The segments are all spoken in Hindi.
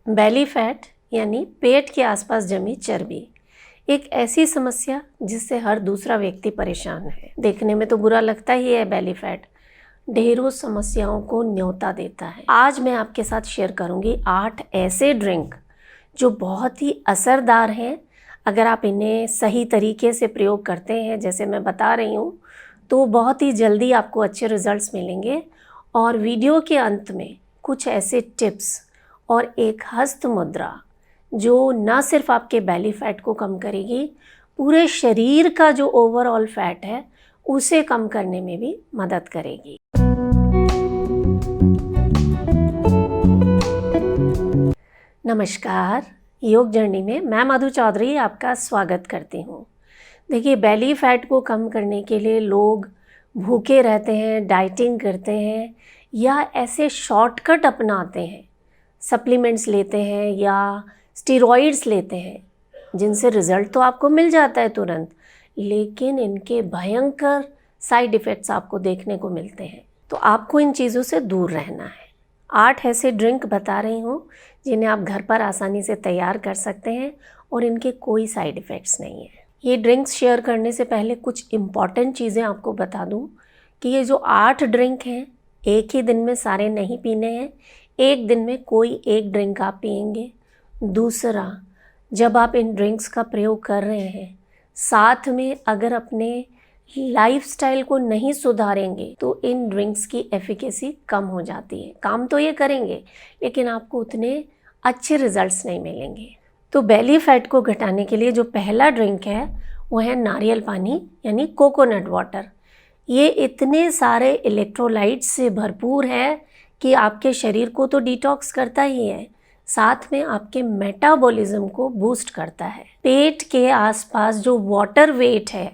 बेली फैट यानी पेट के आसपास जमी चर्बी एक ऐसी समस्या जिससे हर दूसरा व्यक्ति परेशान है। देखने में तो बुरा लगता ही है। बेली फैट ढेरों समस्याओं को न्योता देता है। आज मैं आपके साथ शेयर करूंगी 8 ऐसे ड्रिंक जो बहुत ही असरदार हैं। अगर आप इन्हें सही तरीके से प्रयोग करते हैं जैसे मैं बता रही हूँ तो बहुत ही जल्दी आपको अच्छे रिजल्ट्स मिलेंगे। और वीडियो के अंत में कुछ ऐसे टिप्स और एक हस्त मुद्रा जो न सिर्फ आपके बेली फैट को कम करेगी, पूरे शरीर का जो ओवरऑल फैट है उसे कम करने में भी मदद करेगी। नमस्कार, योग जर्नी में मैं मधु चौधरी आपका स्वागत करती हूँ। देखिए, बेली फैट को कम करने के लिए लोग भूखे रहते हैं, डाइटिंग करते हैं या ऐसे शॉर्टकट अपनाते हैं, सप्लीमेंट्स लेते हैं या स्टेरॉइड्स लेते हैं जिनसे रिज़ल्ट तो आपको मिल जाता है तुरंत, लेकिन इनके भयंकर साइड इफ़ेक्ट्स आपको देखने को मिलते हैं। तो आपको इन चीज़ों से दूर रहना है। 8 ऐसे ड्रिंक बता रही हूँ जिन्हें आप घर पर आसानी से तैयार कर सकते हैं और इनके कोई साइड इफ़ेक्ट्स नहीं है। ये ड्रिंक्स शेयर करने से पहले कुछ इम्पॉर्टेंट चीज़ें आपको बता दूँ कि ये जो 8 ड्रिंक हैं एक ही दिन में सारे नहीं पीने हैं। एक दिन में कोई एक ड्रिंक आप पिएंगे। दूसरा, जब आप इन ड्रिंक्स का प्रयोग कर रहे हैं साथ में अगर अपने लाइफस्टाइल को नहीं सुधारेंगे तो इन ड्रिंक्स की एफिकेसी कम हो जाती है। काम तो ये करेंगे लेकिन आपको उतने अच्छे रिजल्ट्स नहीं मिलेंगे। तो बेली फैट को घटाने के लिए जो पहला ड्रिंक है वो है नारियल पानी यानी कोकोनट वाटर। ये इतने सारे इलेक्ट्रोलाइट्स से भरपूर है कि आपके शरीर को तो डिटॉक्स करता ही है, साथ में आपके मेटाबॉलिज्म को बूस्ट करता है। पेट के आसपास जो वाटर वेट है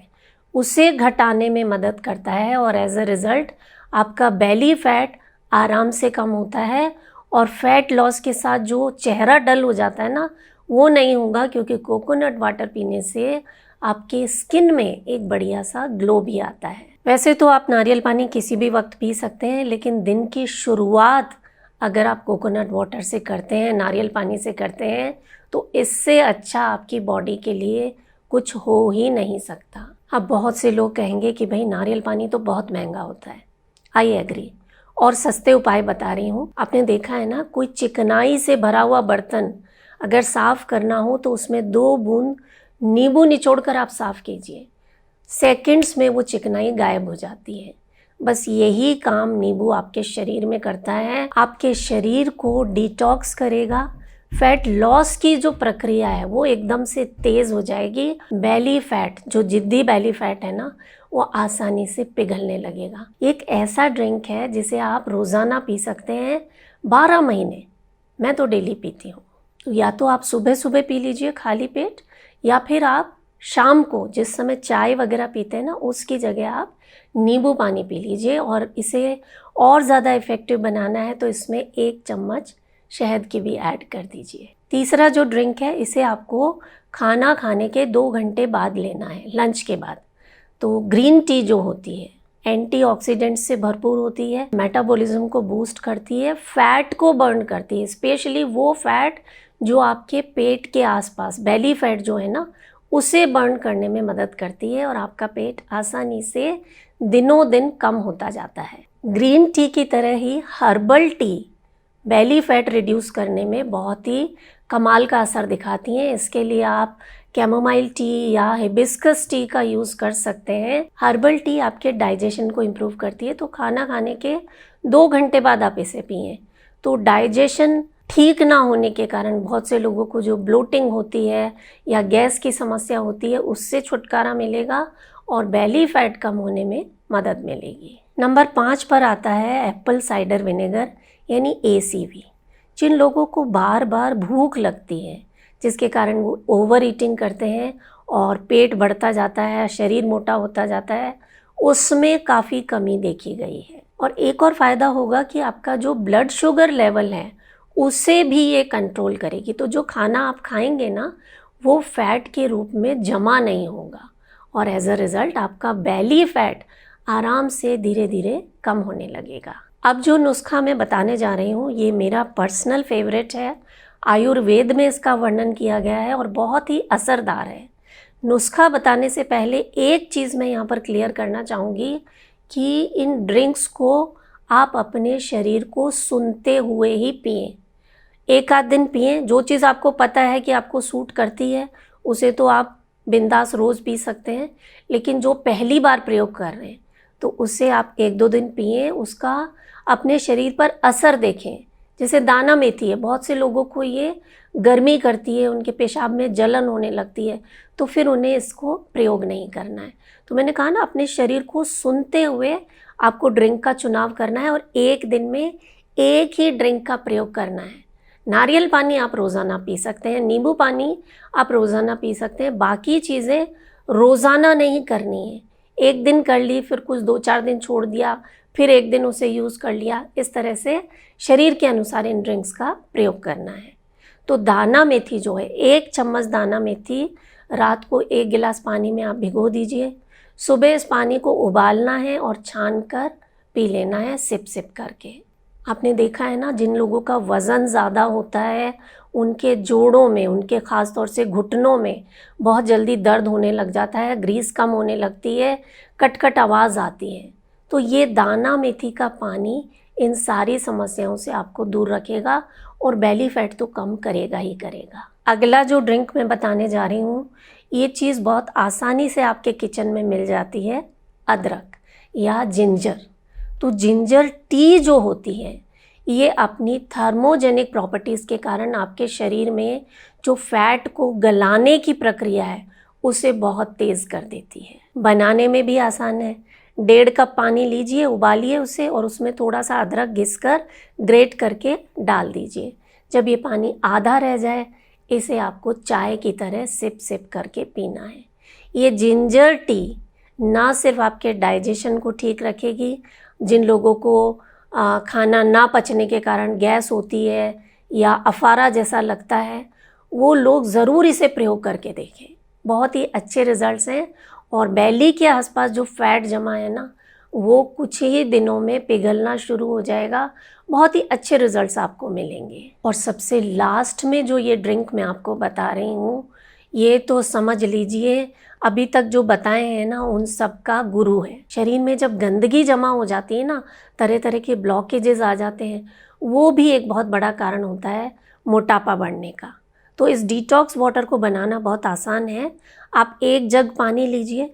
उसे घटाने में मदद करता है और एज अ रिज़ल्ट आपका बेली फैट आराम से कम होता है। और फैट लॉस के साथ जो चेहरा डल हो जाता है ना, वो नहीं होगा, क्योंकि कोकोनट वाटर पीने से आपके स्किन में एक बढ़िया सा ग्लो भी आता है। वैसे तो आप नारियल पानी किसी भी वक्त पी सकते हैं, लेकिन दिन की शुरुआत अगर आप कोकोनट वाटर से करते हैं, नारियल पानी से करते हैं, तो इससे अच्छा आपकी बॉडी के लिए कुछ हो ही नहीं सकता। अब बहुत से लोग कहेंगे कि भाई नारियल पानी तो बहुत महंगा होता है। I agree. और सस्ते उपाय बता रही हूँ। आपने देखा है ना, कोई चिकनाई से भरा हुआ बर्तन अगर साफ़ करना हो तो उसमें 2 बूंद नींबू निचोड़ कर आप साफ़ कीजिए, सेकंड्स में वो चिकनाई गायब हो जाती है। बस यही काम नींबू आपके शरीर में करता है। आपके शरीर को डिटॉक्स करेगा। फैट लॉस की जो प्रक्रिया है वो एकदम से तेज़ हो जाएगी। बेली फैट, जो जिद्दी बेली फैट है ना, वो आसानी से पिघलने लगेगा। एक ऐसा ड्रिंक है जिसे आप रोज़ाना पी सकते हैं 12 महीने। मैं तो डेली पीती हूँ। तो या तो आप सुबह सुबह पी लीजिए खाली पेट, या फिर आप शाम को जिस समय चाय वगैरह पीते हैं ना, उसकी जगह आप नींबू पानी पी लीजिए। और इसे और ज़्यादा इफ़ेक्टिव बनाना है तो इसमें 1 चम्मच शहद की भी ऐड कर दीजिए। तीसरा जो ड्रिंक है इसे आपको खाना खाने के 2 घंटे बाद लेना है, लंच के बाद। तो ग्रीन टी जो होती है एंटीऑक्सीडेंट्स से भरपूर होती है, मेटाबॉलिज्म को बूस्ट करती है, फैट को बर्न करती है, स्पेशली वो फैट जो आपके पेट के आसपास, बेली फैट जो है ना, उसे बर्न करने में मदद करती है और आपका पेट आसानी से दिनों दिन कम होता जाता है। ग्रीन टी की तरह ही herbal tea belly fat reduce करने में बहुत ही कमाल का असर दिखाती हैं। इसके लिए आप कैमोमाइल टी या हिबिस्कस टी का यूज़ कर सकते हैं। हर्बल टी आपके डाइजेशन को इम्प्रूव करती है, तो खाना खाने के 2 घंटे बाद आप इसे पिएं। तो डाइजेशन ठीक ना होने के कारण बहुत से लोगों को जो ब्लोटिंग होती है या गैस की समस्या होती है उससे छुटकारा मिलेगा और बेली फैट कम होने में मदद मिलेगी। नंबर 5 पर आता है एप्पल साइडर विनेगर यानी ACV। जिन लोगों को बार बार भूख लगती है जिसके कारण वो ओवर ईटिंग करते हैं और पेट बढ़ता जाता है, शरीर मोटा होता जाता है, उसमें काफ़ी कमी देखी गई है। और एक और फ़ायदा होगा कि आपका जो ब्लड शुगर लेवल है उसे भी ये कंट्रोल करेगी। तो जो खाना आप खाएंगे ना, वो फैट के रूप में जमा नहीं होगा और एज अ रिज़ल्ट आपका बेली फैट आराम से धीरे धीरे कम होने लगेगा। अब जो नुस्खा मैं बताने जा रही हूँ ये मेरा पर्सनल फेवरेट है। आयुर्वेद में इसका वर्णन किया गया है और बहुत ही असरदार है। नुस्खा बताने से पहले एक चीज़ मैं यहाँ पर क्लियर करना चाहूँगी कि इन ड्रिंक्स को आप अपने शरीर को सुनते हुए ही पिएं। एक आध दिन पिएं, जो चीज़ आपको पता है कि आपको सूट करती है उसे तो आप बिंदास रोज़ पी सकते हैं, लेकिन जो पहली बार प्रयोग कर रहे हैं तो उसे आप 1-2 दिन पिएं, उसका अपने शरीर पर असर देखें। जैसे दाना मेथी है, बहुत से लोगों को ये गर्मी करती है, उनके पेशाब में जलन होने लगती है, तो फिर उन्हें इसको प्रयोग नहीं करना है। तो मैंने कहा ना, अपने शरीर को सुनते हुए आपको ड्रिंक का चुनाव करना है और एक दिन में एक ही ड्रिंक का प्रयोग करना है। नारियल पानी आप रोज़ाना पी सकते हैं, नींबू पानी आप रोज़ाना पी सकते हैं, बाकी चीज़ें रोज़ाना नहीं करनी है। एक दिन कर ली, फिर कुछ 2-4 दिन छोड़ दिया, फिर एक दिन उसे यूज़ कर लिया, इस तरह से शरीर के अनुसार इन ड्रिंक्स का प्रयोग करना है। तो दाना मेथी जो है, 1 चम्मच दाना मेथी रात को 1 गिलास पानी में आप भिगो दीजिए। सुबह इस पानी को उबालना है और छान कर पी लेना है, सिप सिप करके। आपने देखा है ना, जिन लोगों का वज़न ज़्यादा होता है उनके जोड़ों में, उनके ख़ास तौर से घुटनों में बहुत जल्दी दर्द होने लग जाता है, ग्रीस कम होने लगती है, कट-कट आवाज़ आती है। तो ये दाना मेथी का पानी इन सारी समस्याओं से आपको दूर रखेगा और बेली फैट तो कम करेगा ही करेगा। अगला जो ड्रिंक मैं बताने जा रही हूँ, ये चीज़ बहुत आसानी से आपके किचन में मिल जाती है, अदरक या जिंजर। तो जिंजर टी जो होती है, ये अपनी थर्मोजेनिक प्रॉपर्टीज़ के कारण आपके शरीर में जो फैट को गलाने की प्रक्रिया है उसे बहुत तेज़ कर देती है। बनाने में भी आसान है। 1.5 कप पानी लीजिए, उबालिए उसे और उसमें थोड़ा सा अदरक घिसकर ग्रेट करके डाल दीजिए। जब ये पानी आधा रह जाए, इसे आपको चाय की तरह सिप सिप करके पीना है। ये जिंजर टी ना सिर्फ आपके डाइजेशन को ठीक रखेगी, जिन लोगों को खाना ना पचने के कारण गैस होती है या अफारा जैसा लगता है, वो लोग ज़रूर इसे प्रयोग करके देखें। बहुत ही अच्छे रिज़ल्ट्स हैं और बेली के आसपास जो फैट जमा है ना, वो कुछ ही दिनों में पिघलना शुरू हो जाएगा। बहुत ही अच्छे रिज़ल्ट्स आपको मिलेंगे। और सबसे लास्ट में जो ये ड्रिंक मैं आपको बता रही हूँ, ये तो समझ लीजिए अभी तक जो बताए हैं ना, उन सब का गुरु है। शरीर में जब गंदगी जमा हो जाती है ना, तरह तरह के ब्लॉकेजेस आ जाते हैं, वो भी एक बहुत बड़ा कारण होता है मोटापा बढ़ने का। तो इस डिटॉक्स वाटर को बनाना बहुत आसान है। आप 1 जग पानी लीजिए,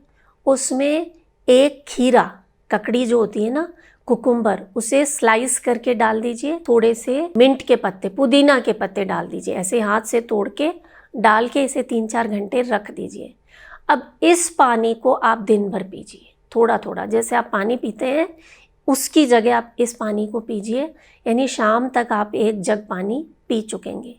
उसमें 1 खीरा, ककड़ी जो होती है ना, कुकुम्बर, उसे स्लाइस करके डाल दीजिए। थोड़े से मिंट के पत्ते, पुदीना के पत्ते डाल दीजिए, ऐसे हाथ से तोड़ के डाल के इसे 3-4 घंटे रख दीजिए। अब इस पानी को आप दिन भर पीजिए, थोड़ा थोड़ा, जैसे आप पानी पीते हैं उसकी जगह आप इस पानी को पीजिए, यानी शाम तक आप 1 जग पानी पी चुकेंगे।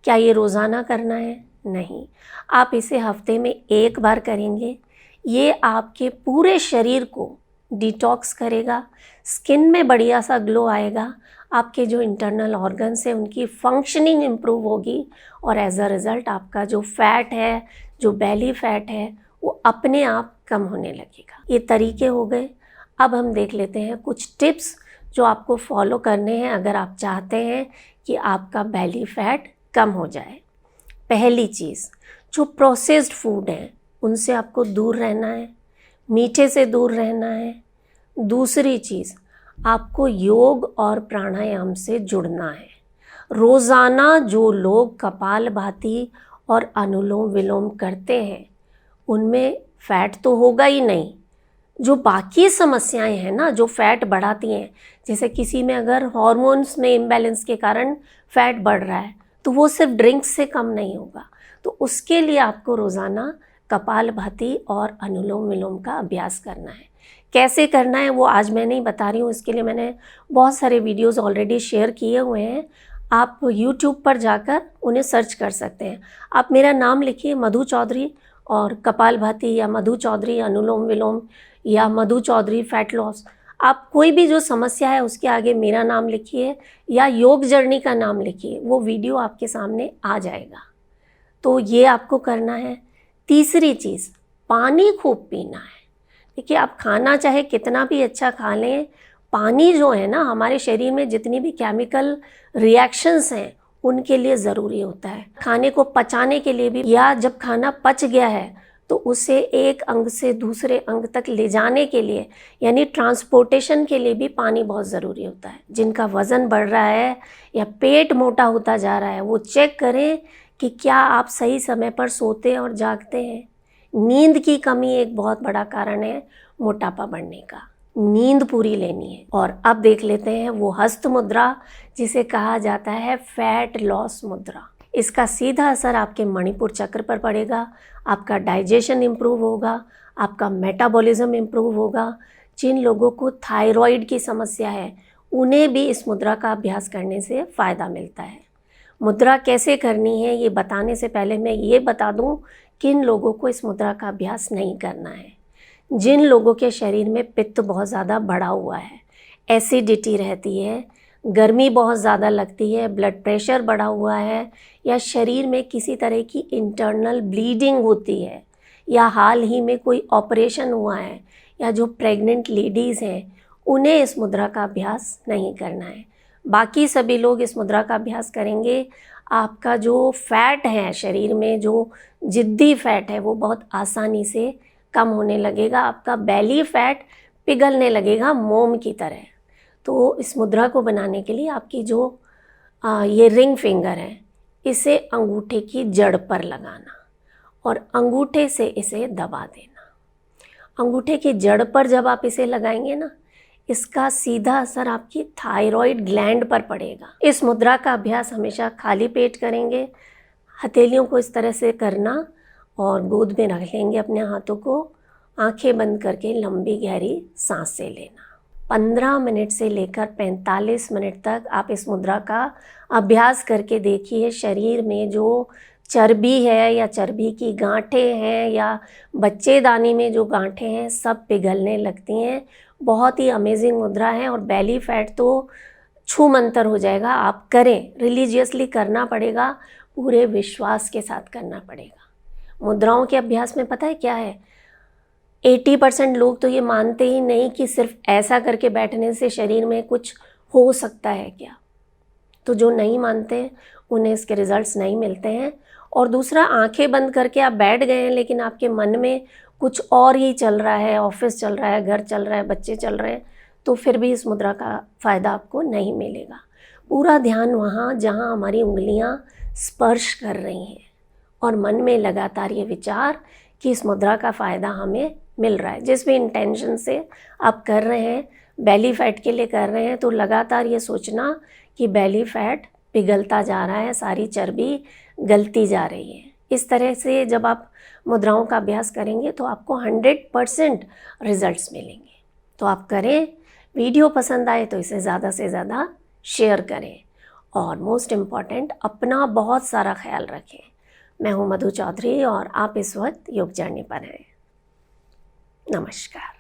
क्या ये रोज़ाना करना है? नहीं, आप इसे हफ्ते में 1 बार करेंगे। ये आपके पूरे शरीर को डिटॉक्स करेगा, स्किन में बढ़िया सा ग्लो आएगा, आपके जो इंटरनल ऑर्गन्स हैं उनकी फंक्शनिंग इम्प्रूव होगी और एज अ रिज़ल्ट आपका जो फैट है, जो बेली फैट है, वो अपने आप कम होने लगेगा। ये तरीके हो गए। अब हम देख लेते हैं कुछ टिप्स जो आपको फॉलो करने हैं अगर आप चाहते हैं कि आपका बेली फैट कम हो जाए। पहली चीज़, जो प्रोसेस्ड फूड हैं उनसे आपको दूर रहना है, मीठे से दूर रहना है। दूसरी चीज़, आपको योग और प्राणायाम से जुड़ना है। रोज़ाना जो लोग कपालभाति और अनुलोम विलोम करते हैं उनमें फैट तो होगा ही नहीं, जो बाकी समस्याएं हैं ना, जो फैट बढ़ाती हैं, जैसे किसी में अगर हार्मोन्स में इम्बैलेंस के कारण फैट बढ़ रहा है तो वो सिर्फ ड्रिंक्स से कम नहीं होगा। तो उसके लिए आपको रोज़ाना कपालभाति और अनुलोम विलोम का अभ्यास करना है। कैसे करना है वो आज मैं नहीं बता रही हूँ, इसके लिए मैंने बहुत सारे वीडियोस ऑलरेडी शेयर किए हुए हैं। आप YouTube पर जाकर उन्हें सर्च कर सकते हैं। आप मेरा नाम लिखिए मधु चौधरी और कपालभाति या मधु चौधरी अनुलोम विलोम या मधु चौधरी फैट लॉस, आप कोई भी जो समस्या है उसके आगे मेरा नाम लिखिए या योग जर्नी का नाम लिखिए, वो वीडियो आपके सामने आ जाएगा। तो ये आपको करना है। तीसरी चीज़, पानी खूब पीना है। देखिए, आप खाना चाहे कितना भी अच्छा खा लें, पानी जो है ना, हमारे शरीर में जितनी भी केमिकल रिएक्शंस हैं उनके लिए ज़रूरी होता है। खाने को पचाने के लिए भी, या जब खाना पच गया है तो उसे एक अंग से दूसरे अंग तक ले जाने के लिए, यानी ट्रांसपोर्टेशन के लिए भी पानी बहुत ज़रूरी होता है। जिनका वज़न बढ़ रहा है या पेट मोटा होता जा रहा है, वो चेक करें कि क्या आप सही समय पर सोते और जागते हैं। नींद की कमी एक बहुत बड़ा कारण है मोटापा बढ़ने का। नींद पूरी लेनी है। और अब देख लेते हैं वो हस्त मुद्रा जिसे कहा जाता है फैट लॉस मुद्रा। इसका सीधा असर आपके मणिपुर चक्र पर पड़ेगा। आपका डाइजेशन इम्प्रूव होगा, आपका मेटाबॉलिज्म इम्प्रूव होगा। जिन लोगों को थायराइड की समस्या है उन्हें भी इस मुद्रा का अभ्यास करने से फ़ायदा मिलता है। मुद्रा कैसे करनी है ये बताने से पहले मैं ये बता दूं किन लोगों को इस मुद्रा का अभ्यास नहीं करना है। जिन लोगों के शरीर में पित्त बहुत ज़्यादा बढ़ा हुआ है, एसिडिटी रहती है, गर्मी बहुत ज़्यादा लगती है, ब्लड प्रेशर बढ़ा हुआ है, या शरीर में किसी तरह की इंटरनल ब्लीडिंग होती है, या हाल ही में कोई ऑपरेशन हुआ है, या जो प्रेग्नेंट लेडीज़ हैं उन्हें इस मुद्रा का अभ्यास नहीं करना है। बाकी सभी लोग इस मुद्रा का अभ्यास करेंगे। आपका जो फैट है शरीर में, जो जिद्दी फैट है, वो बहुत आसानी से कम होने लगेगा। आपका बेली फैट पिघलने लगेगा मोम की तरह। तो इस मुद्रा को बनाने के लिए आपकी जो ये रिंग फिंगर है, इसे अंगूठे की जड़ पर लगाना और अंगूठे से इसे दबा देना। अंगूठे की जड़ पर जब आप इसे लगाएंगे ना, इसका सीधा असर आपकी थायराइड ग्लैंड पर पड़ेगा। इस मुद्रा का अभ्यास हमेशा खाली पेट करेंगे। हथेलियों को इस तरह से करना और गोद में रख लेंगे अपने हाथों को। आंखें बंद करके लंबी गहरी सांसें लेना। 15 मिनट से लेकर 45 मिनट तक आप इस मुद्रा का अभ्यास करके देखिए। शरीर में जो चर्बी है या चर्बी की गांठें हैं या बच्चेदानी में जो गांठें हैं, सब पिघलने लगती हैं। बहुत ही अमेजिंग मुद्रा है और बेली फैट तो छू मंतर हो जाएगा। आप करें, रिलीजियसली करना पड़ेगा, पूरे विश्वास के साथ करना पड़ेगा। मुद्राओं के अभ्यास में पता है क्या है, 80% लोग तो ये मानते ही नहीं कि सिर्फ ऐसा करके बैठने से शरीर में कुछ हो सकता है क्या। तो जो नहीं मानते उन्हें इसके रिजल्ट्स नहीं मिलते हैं। और दूसरा, आंखें बंद करके आप बैठ गए हैं लेकिन आपके मन में कुछ और ही चल रहा है, ऑफिस चल रहा है, घर चल रहा है, बच्चे चल रहे हैं, तो फिर भी इस मुद्रा का फ़ायदा आपको नहीं मिलेगा। पूरा ध्यान वहाँ जहाँ हमारी उंगलियाँ स्पर्श कर रही हैं और मन में लगातार ये विचार कि इस मुद्रा का फ़ायदा हमें मिल रहा है। जिस भी इंटेंशन से आप कर रहे हैं, बेली फैट के लिए कर रहे हैं, तो लगातार ये सोचना कि बेली फैट पिघलता जा रहा है, सारी चर्बी गलती जा रही है। इस तरह से जब आप मुद्राओं का अभ्यास करेंगे तो आपको 100% रिजल्ट्स मिलेंगे। तो आप करें। वीडियो पसंद आए तो इसे ज़्यादा से ज़्यादा शेयर करें और मोस्ट इम्पॉर्टेंट, अपना बहुत सारा ख्याल रखें। मैं हूँ मधु चौधरी और आप इस वक्त योग जर्नी पर हैं। नमस्कार।